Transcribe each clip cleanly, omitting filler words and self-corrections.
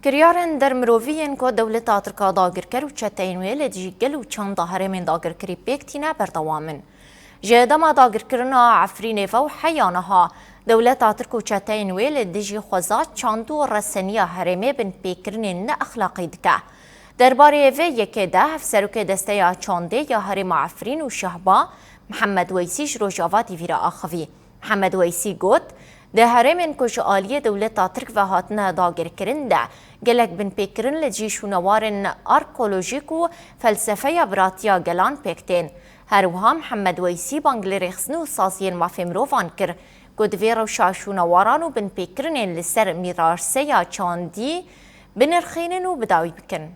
كريارن در مروفين کو دولتا ترکا داگر کر و چتین ویل دیگل و چند هرمین داگر کری پیکتینا بردوامن. جدما داگر کرنا عفرین و حیانها دولتا ترکو چتین ویل دیجی خوزا چندو رسنیا هرمه بن پیکرن نه اخلاقی دکه. درباره وی یکی ده افسروک دسته یا چانده یا هرم عفرین و شهبا محمد ویسیش روجاواتی ویرا آخوی. محمد ویسی گوت ده هرمین کش آلیه دولتا ترک و هاتنه داگر کرنده گلک بن پیکرن لجیشونوارن آرکولوژیک و فلسفه براتیا گلان پیکتین. هروها محمد ویسی بانگل رخصنو سازین مفهم روان کر گودویر و شاشونوارانو بن پیکرن لسر میرارسه یا چاندی بنرخینن و بداوی بکن.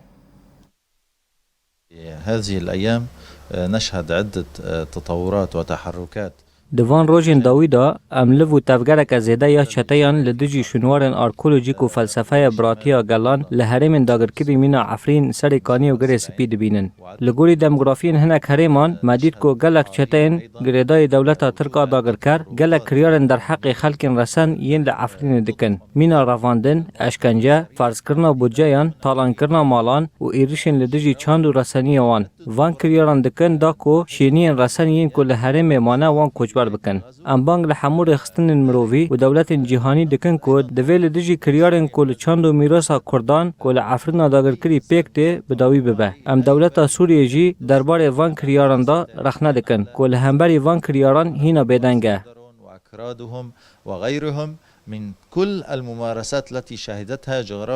هذه الأيام نشهد عدة تطورات وتحركات. دوان روژن داویدا املو و تفگرک زیده یا چتیان لدجی شنوارن آرکولوژیک و فلسفه براتیا گلان لهرمن داگرکری مینا عفرین سرکانی و گره سپید بینن. لگوری دموگرافین هنک هرمان مدید کو گلک چتین گردای دولتا ترکا داگرکر گلک کریارن در حق خلکن رسن ین لعفرین دکن. مینا رواندن، اشکنجه، فرض کرنا بودجهان، تالان کرنا مالان و ایرشن لدجی چاند و رسنی وان. وان کریارن دکن دا کو شینین رسن ین کو لهرم مانه وان کجبر بکن. ام بانگ لحمور خستن مروی و دولت جهانی دکن کو دویل دجی کریارن کو چاند و میراث کردان کو لعفرین داگرکری پیکته بداوی ببه. ام دولت سوریه جی دربار وان کریارن دا رخنه دکن کو لهمبری وان کریارن هینا بدنگه. وأكرادهم وغيرهم من كل الممارسات التي شهدتها جغرافيا